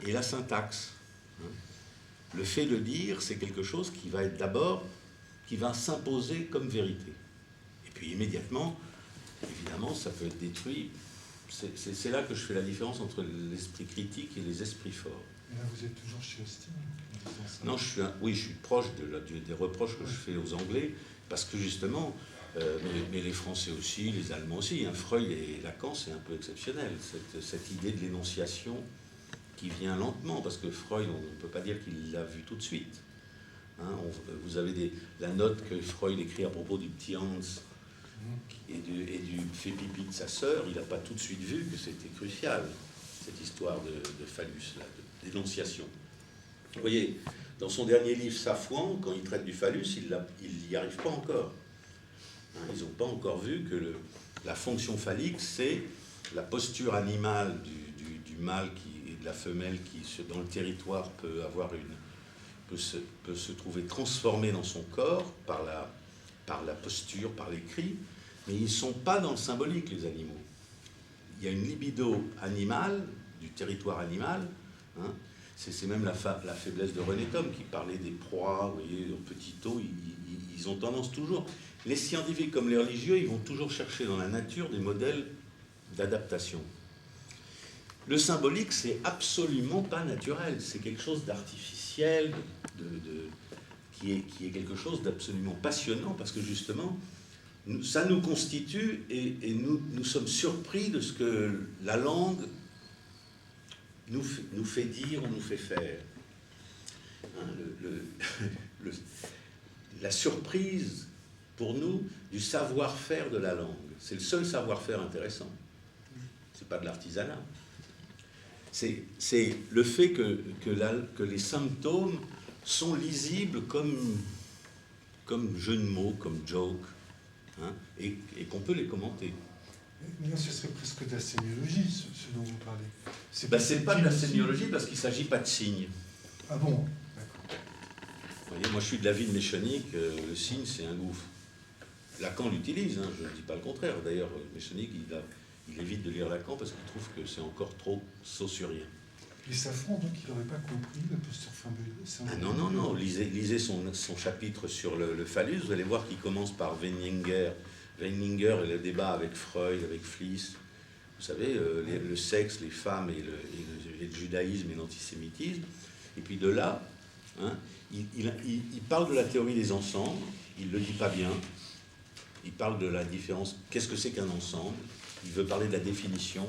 et la syntaxe. Hein. Le fait de dire, c'est quelque chose qui va être d'abord, qui va s'imposer comme vérité. Et puis immédiatement, évidemment, ça peut être détruit. C'est là que je fais la différence entre l'esprit critique et les esprits forts. Et là, vous êtes toujours chez Austin en disant ça. Non, oui, je suis proche des reproches que je fais aux Anglais, parce que justement, mais les Français aussi, les Allemands aussi, hein, Freud et Lacan, c'est un peu exceptionnel, cette idée de l'énonciation qui vient lentement, parce que Freud, on ne peut pas dire qu'il l'a vu tout de suite. Hein, vous avez la note que Freud écrit à propos du petit Hans et du fait pipi de sa sœur, il n'a pas tout de suite vu que c'était crucial, cette histoire de phallus, là, d'énonciation. Vous voyez, dans son dernier livre, Safouan, quand il traite du phallus, il n'y arrive pas encore. Hein, ils n'ont pas encore vu que la fonction phallique, c'est la posture animale du mâle et de la femelle qui, dans le territoire, peut se trouver transformée dans son corps par la posture, par les cris, mais ils ne sont pas dans le symbolique, les animaux. Il y a une libido animale, du territoire animal, hein. C'est même la faiblesse de René Thom qui parlait des proies, vous voyez, au petit eau, ils ont tendance toujours, les scientifiques comme les religieux, ils vont toujours chercher dans la nature des modèles d'adaptation. Le symbolique, c'est absolument pas naturel, c'est quelque chose d'artificiel, qui est quelque chose d'absolument passionnant, parce que justement, ça nous constitue et nous sommes surpris de ce que la langue nous fait dire ou nous fait faire. Hein, la surprise pour nous du savoir-faire de la langue. C'est le seul savoir-faire intéressant. C'est pas de l'artisanat. C'est le fait que les symptômes sont lisibles comme jeu de mots, comme joke, hein, et qu'on peut les commenter. Mais là, ce serait presque de la sémiologie, ce dont vous parlez. C'est pas de la sémiologie parce qu'il ne s'agit pas de signes. Ah bon? D'accord. Vous voyez, moi je suis de l'avis de Méchonic, le signe c'est un gouffre. Lacan l'utilise, hein, je ne dis pas le contraire. D'ailleurs, Méchonic, il évite de lire Lacan parce qu'il trouve que c'est encore trop saussurien. Et Safran, donc, il n'aurait pas compris la posture symbolique? Ah non, lisez son chapitre sur le phallus, vous allez voir qu'il commence par Weininger et le débat avec Freud, avec Fliess. Vous savez, le sexe, les femmes et le judaïsme et l'antisémitisme. Et puis de là, hein, il parle de la théorie des ensembles, il ne le dit pas bien. Il parle de la différence, qu'est-ce que c'est qu'un ensemble? Il veut parler de la définition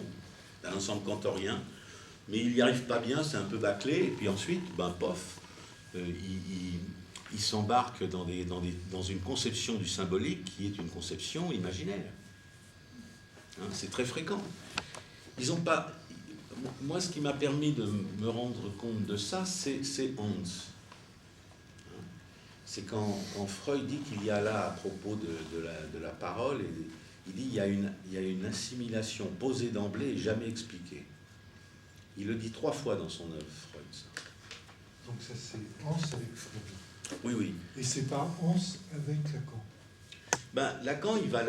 d'un ensemble kantorien, mais il n'y arrive pas bien, c'est un peu bâclé, et puis ensuite, pof, il s'embarque dans une conception du symbolique qui est une conception imaginaire. Hein, c'est très fréquent. Ils n'ont pas... Moi, ce qui m'a permis de me rendre compte de ça, c'est Hans. C'est quand Freud dit qu'il y a là, à propos de la parole, il dit il y a une assimilation posée d'emblée et jamais expliquée. Il le dit 3 fois dans son œuvre, Freud. Ça. Donc ça, c'est Hans avec Freud. Oui. Et c'est pas Hans avec Lacan. Lacan, il va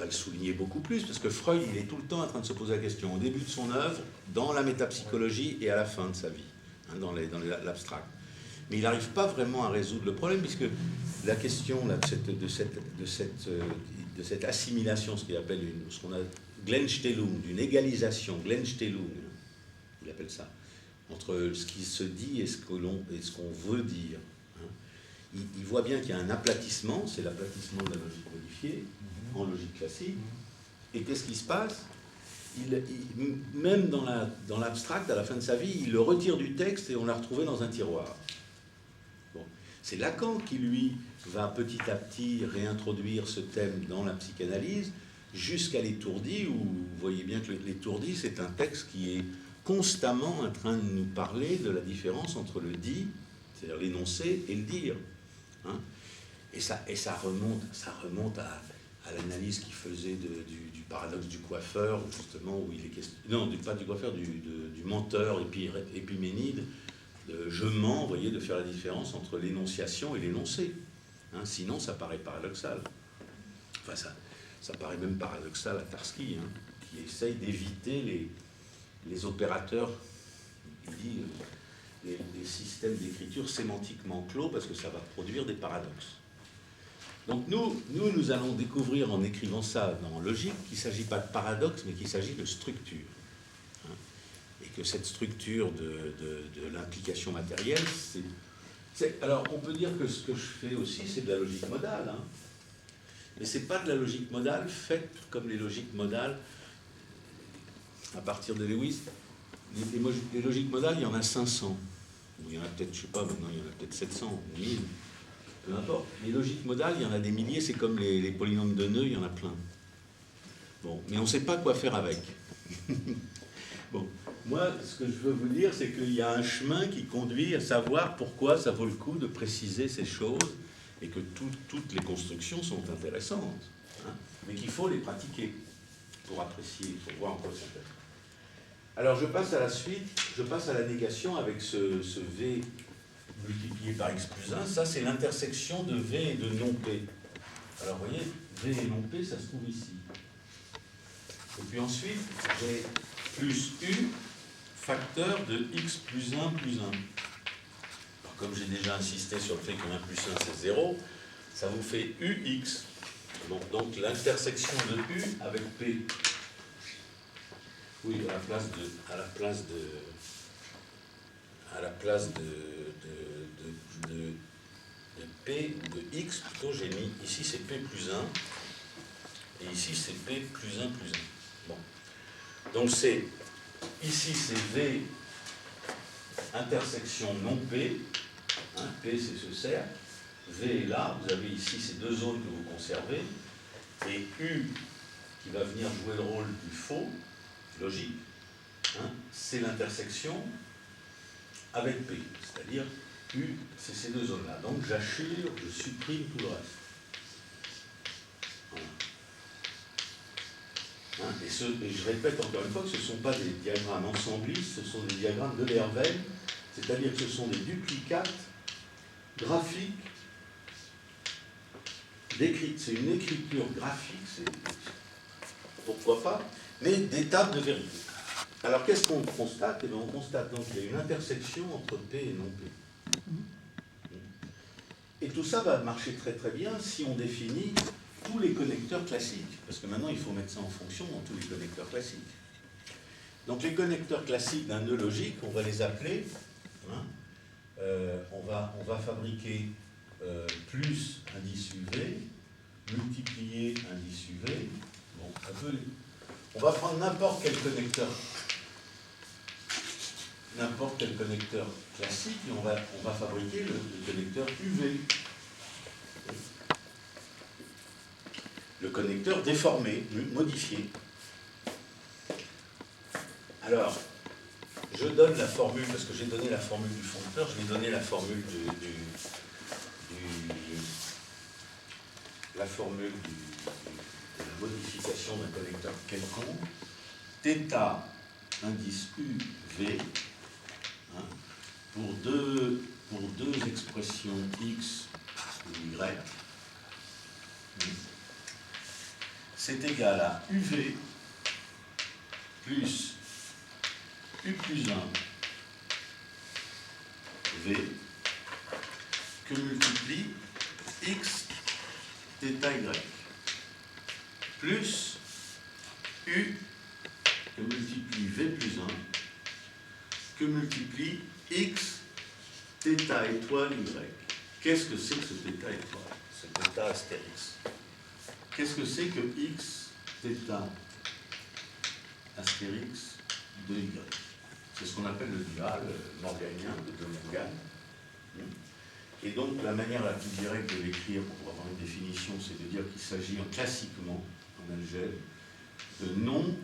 le souligner beaucoup plus, parce que Freud, il est tout le temps en train de se poser la question, au début de son œuvre, dans la métapsychologie et à la fin de sa vie, hein, dans l'abstract. Mais il n'arrive pas vraiment à résoudre le problème, puisque la question là, de cette assimilation, ce qu'on a Gleichstellung, d'une égalisation, Gleichstellung, il appelle ça, entre ce qui se dit et ce qu'on veut dire. Hein. Il voit bien qu'il y a un aplatissement, c'est l'aplatissement de la logique modifiée, en logique classique. Et qu'est-ce qui se passe? Même dans l'abstract, à la fin de sa vie, il le retire du texte et on l'a retrouvé dans un tiroir. C'est Lacan qui, lui, va petit à petit réintroduire ce thème dans la psychanalyse jusqu'à l'étourdi, où vous voyez bien que l'étourdi, c'est un texte qui est constamment en train de nous parler de la différence entre le dit, c'est-à-dire l'énoncé, et le dire. Hein, et ça remonte à l'analyse qu'il faisait du paradoxe du coiffeur, justement, où il est question... Non, pas du coiffeur, du menteur Épiménide, je mens, vous voyez, de faire la différence entre l'énonciation et l'énoncé. Hein, sinon, ça paraît paradoxal. Enfin, ça paraît même paradoxal à Tarski, hein, qui essaye d'éviter les opérateurs. Il dit, des systèmes d'écriture sémantiquement clos parce que ça va produire des paradoxes. Donc nous allons découvrir en écrivant ça dans logique qu'il ne s'agit pas de paradoxe, mais qu'il s'agit de structure. Hein, et que cette structure de l'implication matérielle, alors on peut dire que ce que je fais aussi, c'est de la logique modale. Hein, mais ce n'est pas de la logique modale faite comme les logiques modales à partir de Lewis. Les logiques modales, il y en a 500. Il y en a peut-être, je ne sais pas, maintenant il y en a peut-être 700, 1000. Peu importe. Les logiques modales, il y en a des milliers, c'est comme les polynômes de nœuds, il y en a plein. Bon, mais on ne sait pas quoi faire avec. Bon, moi, ce que je veux vous dire, c'est qu'il y a un chemin qui conduit à savoir pourquoi ça vaut le coup de préciser ces choses et que toutes les constructions sont intéressantes, hein, mais qu'il faut les pratiquer pour apprécier, pour voir en quoi ça fait. Alors, je passe à la suite, je passe à la négation avec ce V multiplié par x plus 1, ça c'est l'intersection de V et de non P. Alors vous voyez, V et non P, ça se trouve ici. Et puis ensuite, j'ai plus U facteur de x plus 1 plus 1. Alors, comme j'ai déjà insisté sur le fait que 1 plus 1 c'est 0, ça vous fait UX. Donc l'intersection de U avec P. Oui, à la place de P ou de X, plutôt, j'ai mis, ici c'est P plus 1, et ici c'est P plus 1 plus 1. Bon. Donc c'est, ici c'est V intersection non P, hein, P c'est ce cercle, V est là, vous avez ici ces deux zones que vous conservez, et U qui va venir jouer le rôle du faux, logique, hein, c'est l'intersection avec P, c'est-à-dire U, c'est ces deux zones-là. Donc j'assure, je supprime tout le reste. Voilà. Hein, et je répète encore une fois que ce ne sont pas des diagrammes ensemblistes, ce sont des diagrammes de Lervel, c'est-à-dire que ce sont des duplicates graphiques, c'est une écriture graphique, pourquoi pas, mais d'étapes de vérité. Alors qu'est-ce qu'on constate? Eh bien, on constate donc qu'il y a une intersection entre P et non P. Et tout ça va marcher très très bien si on définit tous les connecteurs classiques. Parce que maintenant, il faut mettre ça en fonction dans tous les connecteurs classiques. Donc les connecteurs classiques d'un nœud logique, on va les appeler, hein, on va fabriquer plus indice UV, multiplier indice UV. Bon, on va prendre n'importe quel connecteur classique et on va fabriquer le connecteur UV. Le connecteur déformé, modifié. Alors, je donne la formule, parce que j'ai donné la formule du foncteur, je vais donner la formule de la modification d'un connecteur quelconque. Θ indice UV, hein, pour deux expressions X ou Y, c'est égal à UV plus U plus 1 V que multiplie X θ Y plus U que multiplie V plus 1 que multiplie X θ étoile Y. Qu'est-ce que c'est que ce θ étoile? Ce θ astérix. Qu'est-ce que c'est que X θ astérix de Y? C'est ce qu'on appelle le dual morganien de Morgan. Et donc la manière la plus directe de l'écrire pour avoir une définition, c'est de dire qu'il s'agit classiquement en algèbre de non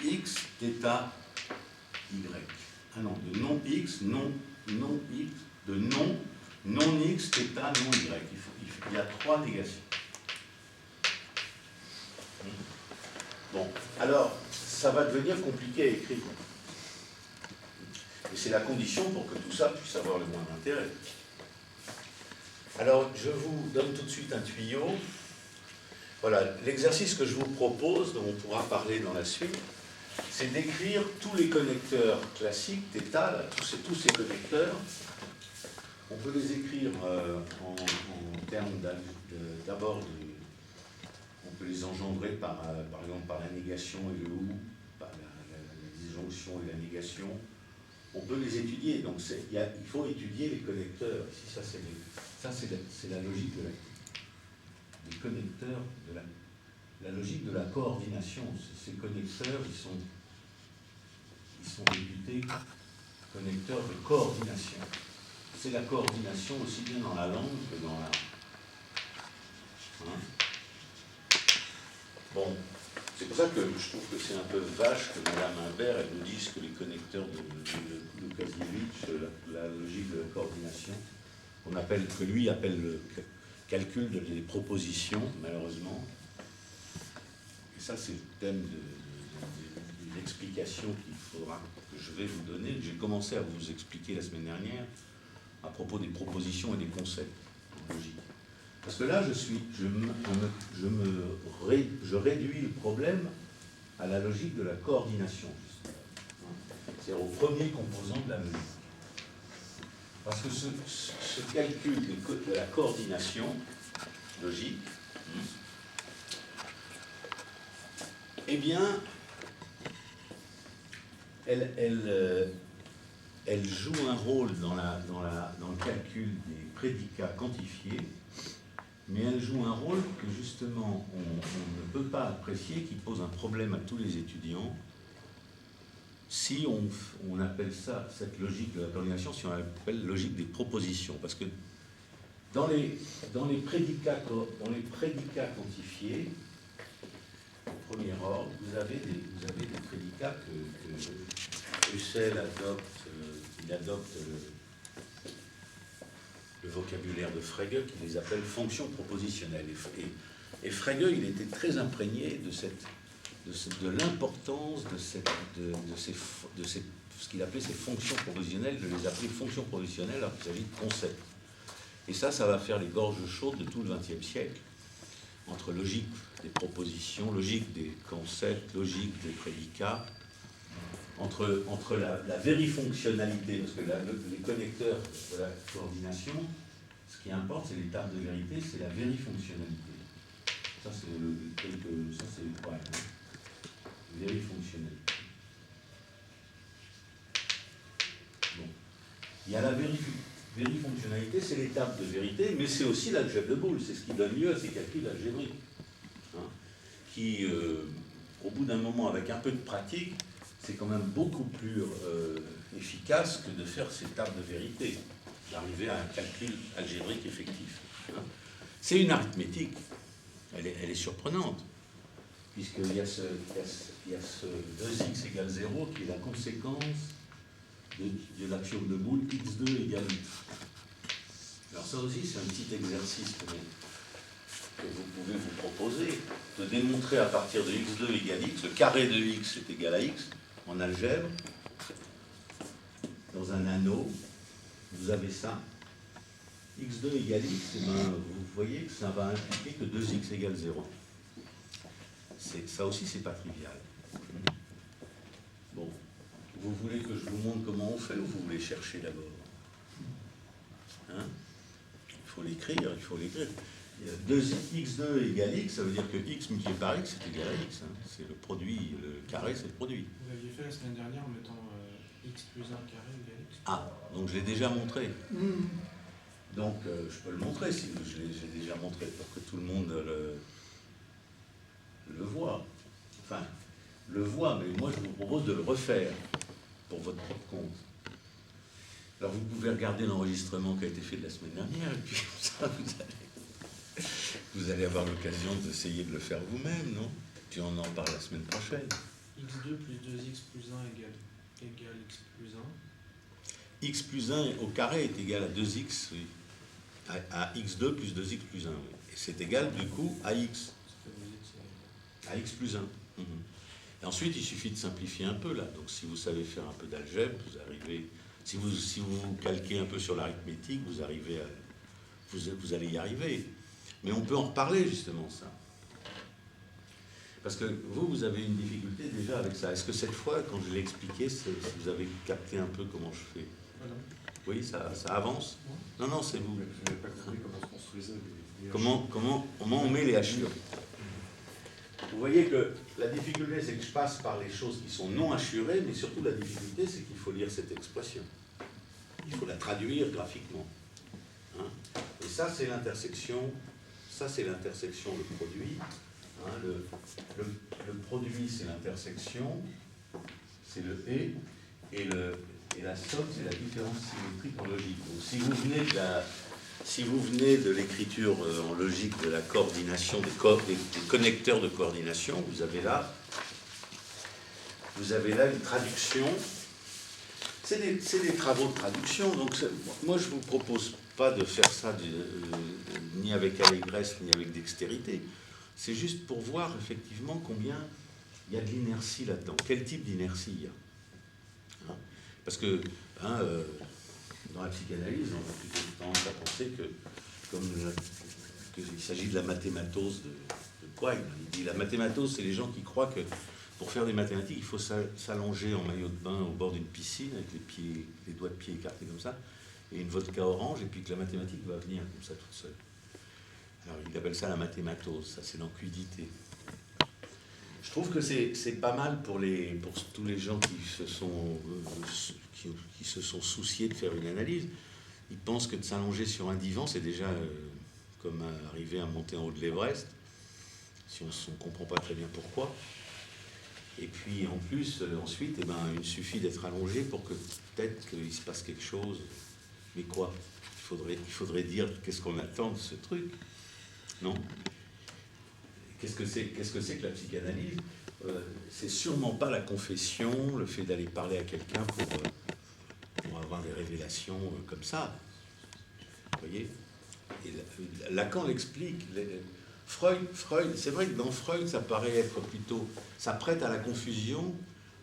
X θ Y. Ah non, de non X, non X, de non X, θ, non Y. Il y a trois négations. Bon, alors, ça va devenir compliqué à écrire. Et c'est la condition pour que tout ça puisse avoir le moins d'intérêt. Alors, je vous donne tout de suite un tuyau. Voilà, l'exercice que je vous propose, dont on pourra parler dans la suite, c'est d'écrire tous les connecteurs classiques, θ, là, tous ces connecteurs. On peut les écrire en termes d'abord, on peut les engendrer par exemple par la négation et le ou, par la disjonction et la négation. On peut les étudier, donc il faut étudier les connecteurs. Ici, ça c'est la logique des connecteurs, la logique de la coordination. Ces connecteurs, ils sont réputés connecteurs de coordination. C'est la coordination aussi bien dans la langue que dans la... Hein? Bon, c'est pour ça que je trouve que c'est un peu vache que Mme Imbert, elle nous dise que les connecteurs de Łukasiewicz, la logique de la coordination, que lui appelle le calcul des propositions, malheureusement. Et ça, c'est le thème des explications que je vais vous donner, que j'ai commencé à vous expliquer la semaine dernière, à propos des propositions et des concepts en logique. Parce que là, je réduis le problème à la logique de la coordination, c'est-à-dire au premier composant de la logique. Parce que ce calcul de la coordination logique, eh bien, elle joue un rôle dans le calcul des prédicats quantifiés, mais elle joue un rôle que justement on ne peut pas apprécier, qui pose un problème à tous les étudiants, si on appelle ça, cette logique de la coordination, si on l'appelle logique des propositions. Parce que dans les prédicats quantifiés, au premier ordre, vous avez des prédicats que Husserl adopte le vocabulaire de Frege, qui les appelle fonctions propositionnelles. Et Frege, il était très imprégné de l'importance de ce qu'il appelait ces fonctions propositionnelles, de les appeler fonctions propositionnelles alors qu'il s'agit de concepts. Et ça va faire les gorges chaudes de tout le XXe siècle, entre logique des propositions, logique des concepts, logique des prédicats, entre la vérifonctionnalité, parce que les connecteurs de la coordination, ce qui importe, c'est l'étape de vérité, c'est la vérifonctionnalité. Ça, c'est le problème. Vérifonctionnalité. Bon. Il y a la vérifonctionnalité, c'est l'étape de vérité, mais c'est aussi l'algèbre de Boole, c'est ce qui donne lieu à ces calculs algébriques, qui, au bout d'un moment, avec un peu de pratique, c'est quand même beaucoup plus efficace que de faire ces tables de vérité, d'arriver à un calcul algébrique effectif. C'est une arithmétique, elle est surprenante, puisqu'il y a ce 2x égale 0 qui est la conséquence de l'axiome de Boole, x2 égale x. Alors ça aussi, c'est un petit exercice que vous pouvez vous proposer, de démontrer à partir de x2 égale x, le carré de x est égal à x, en algèbre, dans un anneau, vous avez ça, x2 égale x, et ben, vous voyez que ça va impliquer que 2x égale 0. Ça aussi, c'est pas trivial. Bon, vous voulez que je vous montre comment on fait, ou vous voulez chercher d'abord? Hein? Il faut l'écrire. 2x2 égale x, ça veut dire que x multiplié par x, c'est égal à x. Hein. C'est le produit, le carré, c'est le produit. Vous l'aviez fait la semaine dernière en mettant x plus 1 carré égale x. Ah, donc je l'ai déjà montré. Donc je peux le montrer, si je l'ai déjà montré, pour que tout le monde le voit. Enfin, le voit, mais moi je vous propose de le refaire pour votre propre compte. Alors vous pouvez regarder l'enregistrement qui a été fait de la semaine dernière, et puis ça, vous allez avoir l'occasion d'essayer de le faire vous-même, non? Puis on en parle la semaine prochaine. x2 plus 2x plus 1 égale x plus 1. X plus 1 au carré est égal à 2x, oui. À x2 plus 2x plus 1, oui. Et c'est égal du coup à x. À x plus 1. Et ensuite, il suffit de simplifier un peu là. Donc si vous savez faire un peu d'algèbre, vous arrivez... Si vous calquez un peu sur l'arithmétique, vous allez y arriver. Mais on peut en reparler justement, ça. Parce que vous avez une difficulté déjà avec ça. Est-ce que cette fois, quand je l'ai expliqué, vous avez capté un peu comment je fais? Oui, ça avance? Non, non, c'est vous. Je n'avais pas compris comment se construisait les Comment on met les hachures? Vous voyez que la difficulté, c'est que je passe par les choses qui sont non hachurées, mais surtout la difficulté, c'est qu'il faut lire cette expression. Il faut la traduire graphiquement. Hein? Et ça, c'est l'intersection. Ça, c'est l'intersection, le produit. Hein? Le produit, c'est l'intersection, c'est le et la somme, c'est la différence symétrique en logique. Donc, si vous venez de l'écriture en logique de la coordination, des connecteurs de coordination, vous avez là une traduction. C'est des travaux de traduction, donc moi je ne vous propose pas de faire ça ni avec allégresse ni avec dextérité. C'est juste pour voir effectivement combien il y a de l'inertie là-dedans. Quel type d'inertie il y a, hein? Parce que dans la psychanalyse, on a plutôt tendance à penser qu'il s'agit de la mathématose de Quine. Il dit la mathématose, c'est les gens qui croient que pour faire des mathématiques, il faut s'allonger en maillot de bain au bord d'une piscine avec les doigts de pied écartés comme ça, et une vodka orange, et puis que la mathématique va venir comme ça toute seule. Alors il appelle ça la mathématose, ça c'est l'encuidité. Je trouve que c'est pas mal pour tous les gens qui se sont souciés de faire une analyse. Ils pensent que de s'allonger sur un divan, c'est déjà comme arriver à monter en haut de l'Everest, si on ne comprend pas très bien pourquoi. Et puis en plus, ensuite, il suffit d'être allongé pour que peut-être qu'il se passe quelque chose. Mais quoi? Il faudrait dire qu'est-ce qu'on attend de ce truc, non? Qu'est-ce que c'est que la psychanalyse? C'est sûrement pas la confession, le fait d'aller parler à quelqu'un pour avoir des révélations comme ça. Vous voyez? Et Lacan l'explique. Freud, c'est vrai que dans Freud, ça paraît être plutôt... Ça prête à la confusion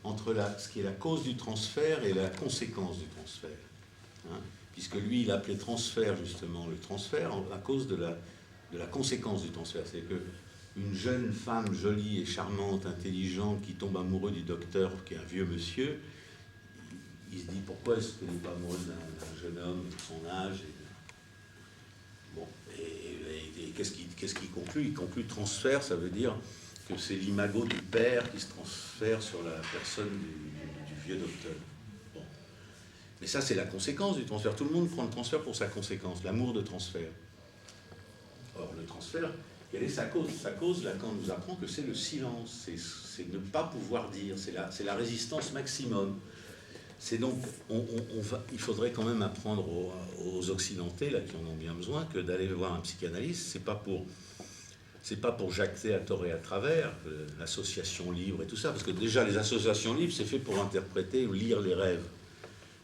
entre ce qui est la cause du transfert et la conséquence du transfert. Hein? Puisque lui, il appelait transfert, justement, le transfert à cause de la conséquence du transfert. C'est que une jeune femme jolie et charmante, intelligente, qui tombe amoureux du docteur, qui est un vieux monsieur, il se dit pourquoi est-ce qu'elle n'est pas amoureuse d'un jeune homme de son âge et qu'est-ce qu'il conclut? Il conclut transfert, ça veut dire que c'est l'imago du père qui se transfère sur la personne du vieux docteur. Bon. Mais ça, c'est la conséquence du transfert. Tout le monde prend le transfert pour sa conséquence, l'amour de transfert. Or, le transfert, quelle est sa cause? Sa cause, Lacan nous apprend que c'est le silence, c'est ne pas pouvoir dire, c'est la résistance maximum. C'est donc, il faudrait quand même apprendre aux Occidentais, là, qui en ont bien besoin, que d'aller voir un psychanalyste, c'est pas pour jacter à tort et à travers, l'association libre et tout ça, parce que déjà, les associations libres, c'est fait pour interpréter ou lire les rêves.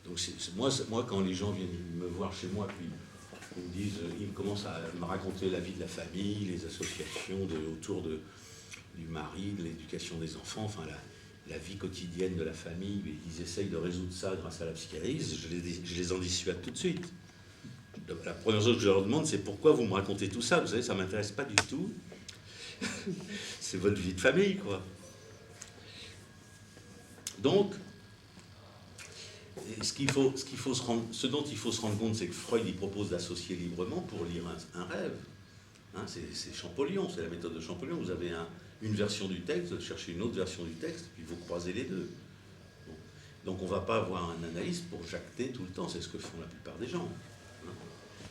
Donc, moi, quand les gens viennent me voir chez moi, puis ils commencent à me raconter la vie de la famille, les associations autour du mari, de l'éducation des enfants, enfin, la vie quotidienne de la famille, ils essayent de résoudre ça grâce à la psychanalyse, je les en dissuade tout de suite. La première chose que je leur demande, c'est pourquoi vous me racontez tout ça? Vous savez, ça ne m'intéresse pas du tout. C'est votre vie de famille, quoi. Donc, ce dont il faut se rendre compte, c'est que Freud il propose d'associer librement pour lire un rêve. Hein, c'est Champollion, c'est la méthode de Champollion. Vous avez une version du texte, vous cherchez une autre version du texte, puis vous croisez les deux. Bon. Donc on ne va pas avoir un analyste pour jacter tout le temps, c'est ce que font la plupart des gens. Hein.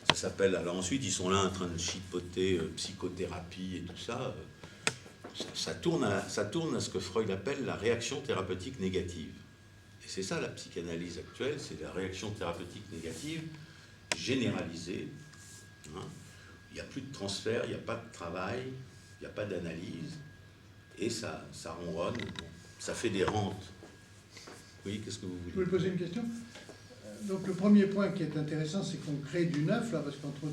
Ça s'appelle, alors ensuite ils sont là en train de chipoter psychothérapie et tout ça. Ça tourne à ce que Freud appelle la réaction thérapeutique négative. Et c'est ça la psychanalyse actuelle, c'est la réaction thérapeutique négative généralisée. Hein. Il n'y a plus de transfert, il n'y a pas de travail, il n'y a pas d'analyse, et ça ronronne, ça fait des rentes. Oui, qu'est-ce que vous voulez? Je voulais poser une question. Donc le premier point qui est intéressant, c'est qu'on crée du neuf, là, parce qu'entre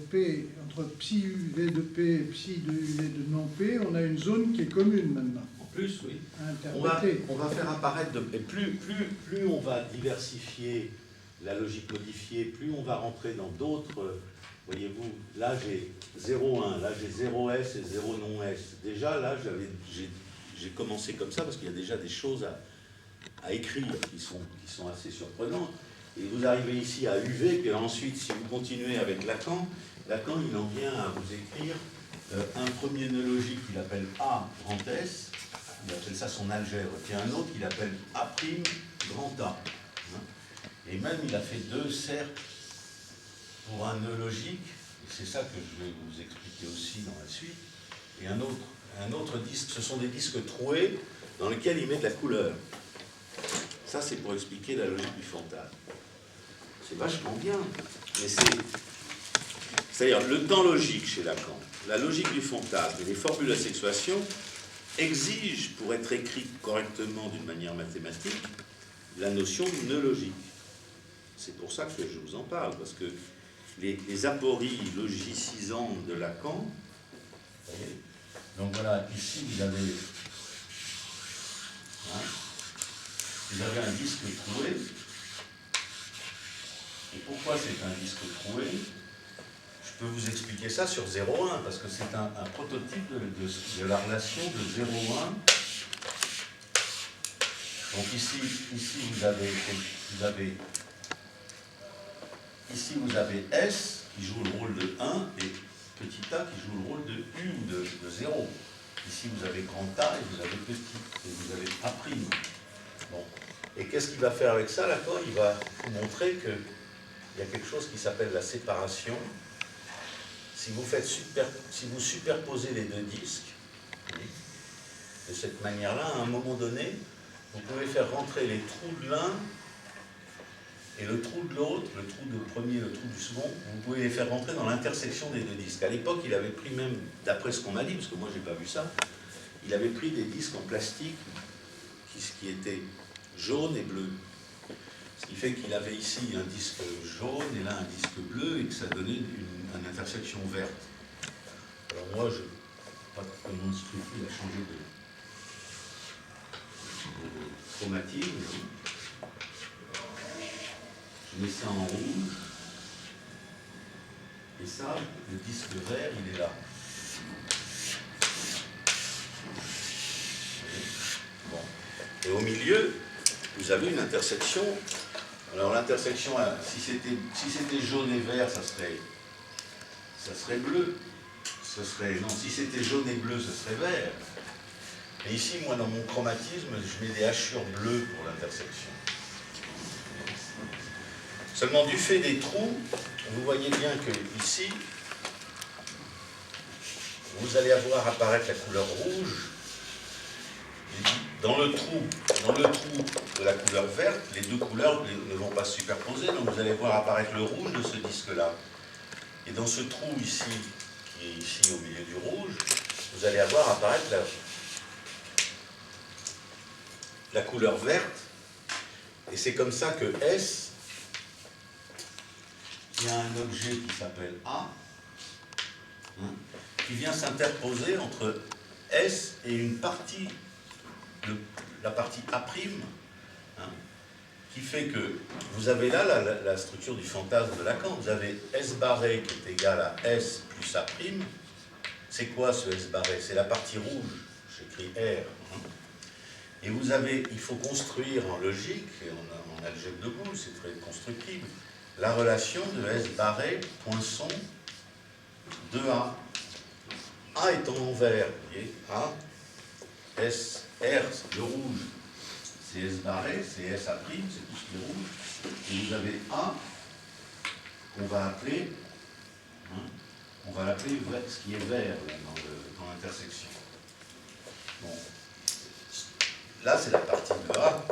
psi UV de P et psi de UV de non P, on a une zone qui est commune maintenant. En plus, oui. À On va faire apparaître, et plus on va diversifier la logique modifiée, plus on va rentrer dans d'autres... Voyez-vous, là j'ai 0,1, là j'ai 0S et 0 non-S. Déjà là, j'ai commencé comme ça parce qu'il y a déjà des choses à écrire qui sont assez surprenantes. Et vous arrivez ici à UV, puis ensuite, si vous continuez avec Lacan, Lacan, il en vient à vous écrire un premier nœud logique qu'il appelle A grand S, il appelle ça son algèbre, puis un autre qu'il appelle A' grand A. Et même, il a fait 2 cercles pour un nœud logique, et c'est ça que je vais vous expliquer aussi dans la suite, et un autre disque, ce sont des disques troués dans lesquels il met de la couleur. Ça, c'est pour expliquer la logique du fantasme. C'est vachement bien, mais c'est-à-dire le temps logique chez Lacan, la logique du fantasme et les formules d'accentuation exigent, pour être écrites correctement d'une manière mathématique, la notion de nœud logique. C'est pour ça que je vous en parle, parce que les apories logicisantes de Lacan, vous voyez, donc voilà, ici vous avez un disque troué. Et pourquoi c'est un disque troué? Je peux vous expliquer ça sur 0,1, parce que c'est un prototype de la relation de 0,1. Donc ici vous avez S qui joue le rôle de 1 et petit a qui joue le rôle de U ou de 0. Ici vous avez grand A et vous avez petit, et vous avez A'. Bon. Et qu'est-ce qu'il va faire avec ça, Lacan? Il va vous montrer qu'il y a quelque chose qui s'appelle la séparation. Si vous superposez les 2 disques, de cette manière-là, à un moment donné, vous pouvez faire rentrer les trous de l'un et le trou de l'autre, le trou du premier et le trou du second, vous pouvez les faire rentrer dans l'intersection des 2 disques. À l'époque, il avait pris même, d'après ce qu'on m'a dit, parce que moi j'ai pas vu ça, il avait pris des disques en plastique qui étaient jaunes et bleus. Ce qui fait qu'il avait ici un disque jaune et là un disque bleu et que ça donnait une intersection verte. Alors moi, je ne sais pas comment ce truc il a changé de chromatisme. Je mets ça en rouge. Et ça, le disque vert, il est là. Bon. Et au milieu, vous avez une intersection. Alors l'intersection, si c'était jaune et vert, ça serait bleu. Non, si c'était jaune et bleu, ce serait vert. Et ici, moi, dans mon chromatisme, je mets des hachures bleues pour l'intersection. Seulement du fait des trous, vous voyez bien que ici, vous allez avoir apparaître la couleur rouge. Dans le trou de la couleur verte, les 2 couleurs ne vont pas se superposer, donc vous allez voir apparaître le rouge de ce disque-là. Et dans ce trou ici, qui est ici au milieu du rouge, vous allez avoir apparaître la couleur verte. Et c'est comme ça que S, il y a un objet qui s'appelle A, qui vient s'interposer entre S et une partie, la partie A', qui fait que vous avez là la structure du fantasme de Lacan. Vous avez S barré qui est égal à S plus A'. C'est quoi ce S barré? C'est la partie rouge, j'écris R. Et vous avez, il faut construire en logique, et en algèbre de Boole, c'est très constructible, la relation de S barré, poinçon, de A. A étant en vert, vous voyez, A, S, R, le rouge, c'est S barré, c'est S A', c'est tout ce qui est rouge. Et vous avez A, qu'on va appeler, ce qui est vert dans l'intersection. Bon. Là, c'est la partie de A,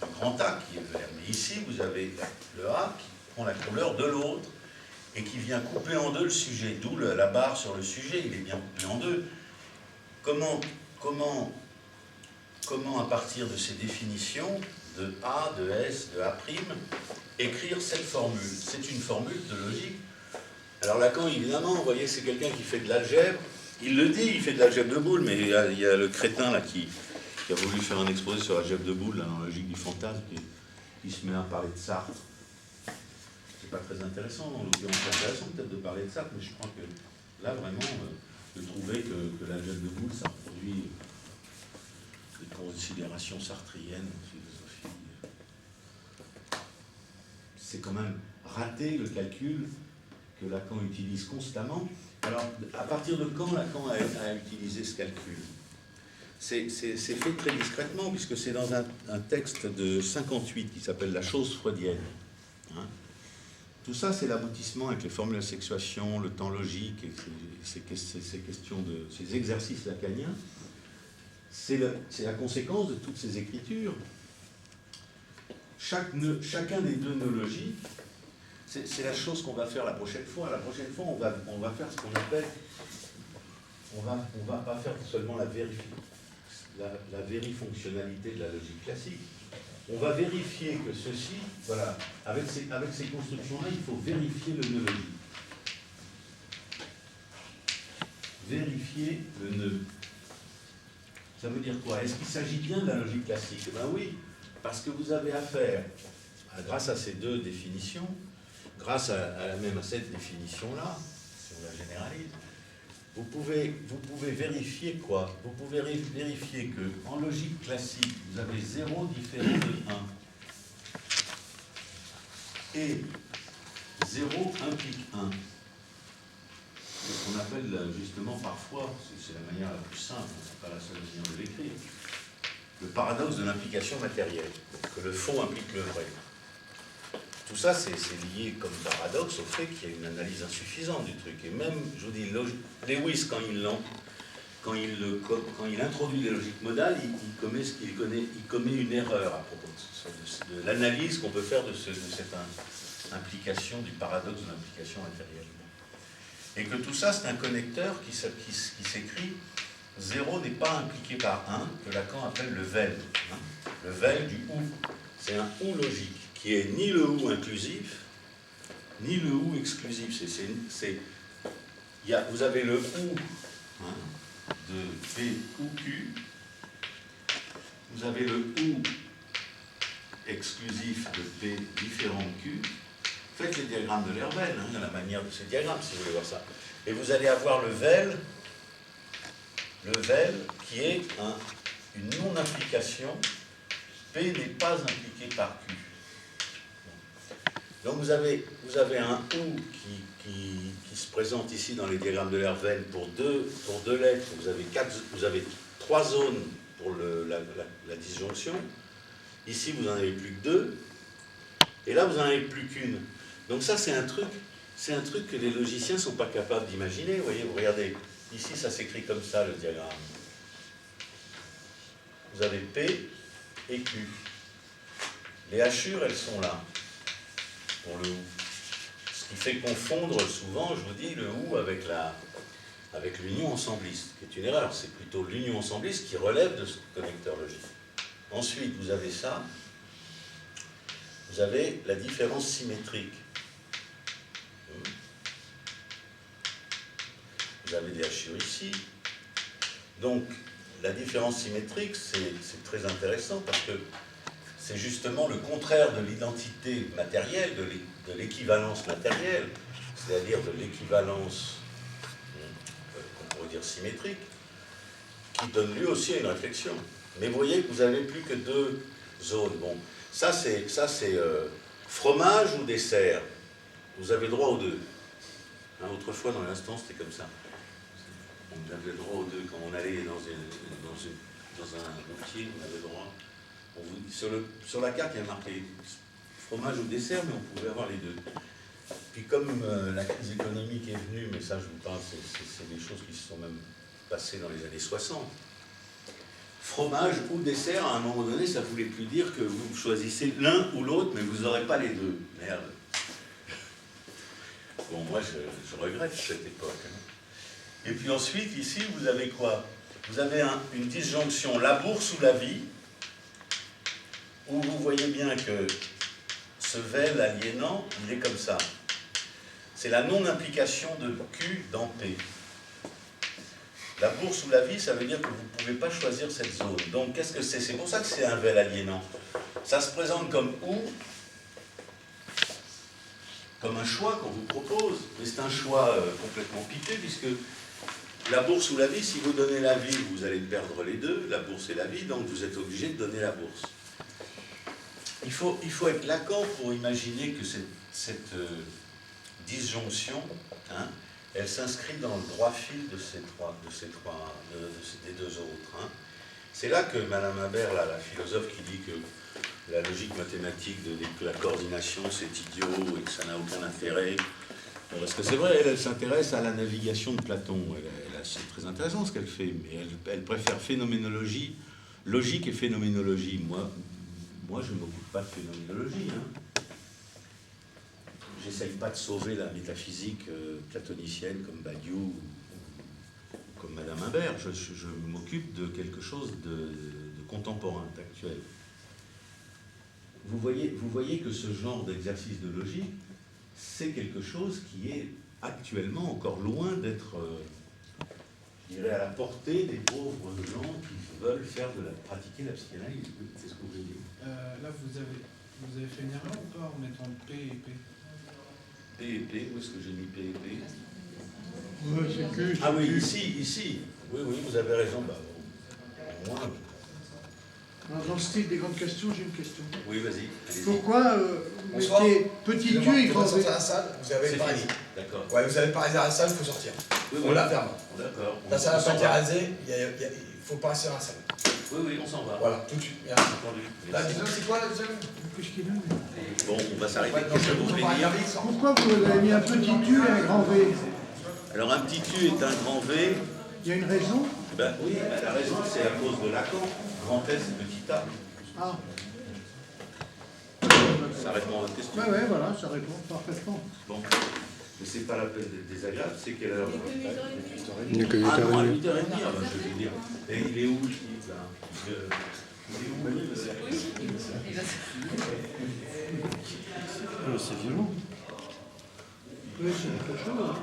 du grand A qui est vert. Mais ici, vous avez le A qui prend la couleur de l'autre et qui vient couper en 2 le sujet. D'où la barre sur le sujet, il est bien coupé en 2. Comment à partir de ces définitions de A, de S, de A', écrire cette formule? C'est une formule de logique. Alors Lacan, évidemment, vous voyez, c'est quelqu'un qui fait de l'algèbre. Il le dit, il fait de l'algèbre de Boole, mais il y a le crétin là qui a voulu faire un exposé sur l'algèbre de Boole, là, dans la logique du fantasme, qui se met à parler de Sartre. C'est pas très intéressant, en l'occurrence, c'est intéressant peut-être de parler de Sartre, mais je crois que là, vraiment, de trouver que l'algèbre de Boole, ça reproduit considération sartrienne en philosophie. C'est quand même raté le calcul que Lacan utilise constamment. Alors, à partir de quand Lacan a utilisé ce calcul? C'est fait très discrètement, puisque c'est dans un texte de 58 qui s'appelle La chose freudienne. Hein? Tout ça, c'est l'aboutissement avec les formules de sexuation, le temps logique, et ces questions de ces exercices lacaniens. C'est la conséquence de toutes ces écritures. Chacun des deux nœuds logiques, c'est la chose qu'on va faire la prochaine fois. La prochaine fois, on va faire ce qu'on appelle, on va pas faire seulement la vérifonctionnalité de la logique classique. On va vérifier que ceci, voilà, avec ces constructions-là, il faut vérifier le nœud logique. Vérifier le nœud. Ça veut dire quoi? Est-ce qu'il s'agit bien de la logique classique? Ben oui, parce que vous avez affaire, grâce à ces deux définitions, grâce à cette définition-là, si on la généralise, vous pouvez vérifier quoi? Vous pouvez vérifier que en logique classique, vous avez 0 différent de 1. Et 0 implique 1. C'est ce qu'on appelle justement parfois, c'est la manière la plus simple, c'est pas la seule manière de l'écrire, le paradoxe de l'implication matérielle, que le faux implique le vrai. Tout ça, c'est lié comme paradoxe au fait qu'il y a une analyse insuffisante du truc. Et même, je vous dis, Lewis, quand il introduit les logiques modales, il commet une erreur à propos de l'analyse qu'on peut faire de cette implication, du paradoxe de l'implication matérielle. Et que tout ça, c'est un connecteur qui s'écrit 0 n'est pas impliqué par 1, que Lacan appelle le vel. Hein, le vel du ou. C'est un ou logique, qui est ni le ou inclusif, ni le ou exclusif. Vous avez le ou de P ou Q, vous avez le ou exclusif de P différent de Q. Faites les diagrammes de Lervel, la manière de ces diagrammes, si vous voulez voir ça. Et vous allez avoir le vel qui est une non-implication. P n'est pas impliqué par Q. Donc vous avez un OU qui se présente ici dans les diagrammes de Lervel pour deux lettres. Vous avez 3 zones pour la disjonction. Ici, vous n'en avez plus que 2. Et là, vous n'en avez plus qu'une. Donc ça, c'est un truc que les logiciens ne sont pas capables d'imaginer. Vous voyez, vous regardez, ici, ça s'écrit comme ça, le diagramme. Vous avez P et Q. Les hachures, elles sont là, pour le OU. Ce qui fait confondre souvent, je vous dis, le OU avec l'union ensembliste, qui est une erreur. C'est plutôt l'union ensembliste qui relève de ce connecteur logique. Ensuite, vous avez ça. Vous avez la différence symétrique. Vous avez des hachures ici. Donc, la différence symétrique, c'est très intéressant parce que c'est justement le contraire de l'identité matérielle, de l'équivalence matérielle, c'est-à-dire de l'équivalence, qu'on pourrait dire symétrique, qui donne lieu aussi à une réflexion. Mais vous voyez que vous n'avez plus que 2 zones. Bon, ça c'est fromage ou dessert. Vous avez droit aux 2. Hein, autrefois, dans l'instant, c'était comme ça. On avait droit aux 2. Quand on allait dans un routier, on avait droit. Sur la carte, il y a marqué fromage ou dessert, mais on pouvait avoir les 2. Puis comme la crise économique est venue, mais ça, je vous parle, c'est des choses qui se sont même passées dans les années 60. Fromage ou dessert, à un moment donné, ça ne voulait plus dire que vous choisissez l'un ou l'autre, mais vous n'aurez pas les 2. Merde. Bon, moi, je regrette cette époque. Hein. Et puis ensuite, ici, vous avez quoi? Vous avez une disjonction, la bourse ou la vie, où vous voyez bien que ce vel aliénant, il est comme ça. C'est la non-implication de Q dans P. La bourse ou la vie, ça veut dire que vous ne pouvez pas choisir cette zone. Donc, qu'est-ce que c'est? C'est pour ça que c'est un vel aliénant. Ça se présente comme comme un choix qu'on vous propose. Mais c'est un choix complètement piteux, puisque La bourse ou la vie, si vous donnez la vie, vous allez perdre les deux, la bourse et la vie, donc vous êtes obligé de donner la bourse. Il faut être Lacan pour imaginer que cette disjonction, hein, elle s'inscrit dans le droit fil des deux autres. Hein. C'est là que Madame Imbert, la philosophe qui dit que la logique mathématique que la coordination c'est idiot et que ça n'a aucun intérêt. Parce que c'est vrai, elle s'intéresse à la navigation de Platon. C'est très intéressant ce qu'elle fait, mais elle préfère phénoménologie, logique et phénoménologie. Moi je ne m'occupe pas de phénoménologie. Hein. J'essaye pas de sauver la métaphysique platonicienne comme Badiou ou comme Madame Imbert. Je m'occupe de quelque chose de contemporain, d'actuel. Vous voyez que ce genre d'exercice de logique, c'est quelque chose qui est actuellement encore loin d'être, je dirais, à la portée des pauvres gens qui veulent pratiquer la psychanalyse. C'est ce que vous voulez dire. Là, vous avez fait une erreur ou pas en mettant P et P? P et P, où est-ce que j'ai mis P et P? Ouais, c'est Q. Ah oui, ici. Oui, vous avez raison. Bah, au moins. Alors, dans le style des grandes questions, j'ai une question. Oui, vas-y. Pourquoi vous mettez petit U et grand V? À la salle, vous avez parlé. D'accord. Ouais, vous avez parlé à la salle, il faut sortir. Oui, On la ferme. D'accord. Là, ça va pas être rasé, il faut passer à la salle. Oui, on s'en va. Voilà, tout de suite. Merci. Entendu. La deuxième, c'est quoi la deuxième? Qu'est-ce qu'il a? Bon, on va s'arrêter. Ouais, Qu'est-ce que vous voulez dire? Pourquoi vous avez mis un petit U et un grand V? Alors, un petit U est un grand V. Il y a une raison? Ben oui, la raison, c'est à cause de Lacan. Grand S et petit A. Ah. Ça répond à votre question. Ouais, voilà, ça répond parfaitement. Bon. Mais c'est pas la peine d'être désagréable, c'est quelle heure? Il n'est que 8h30. Ah non, à 8h30, ah ben, je vais dire. Et il est où, le type, là? Il est où, C'est violent. Oui, c'est quelque chose.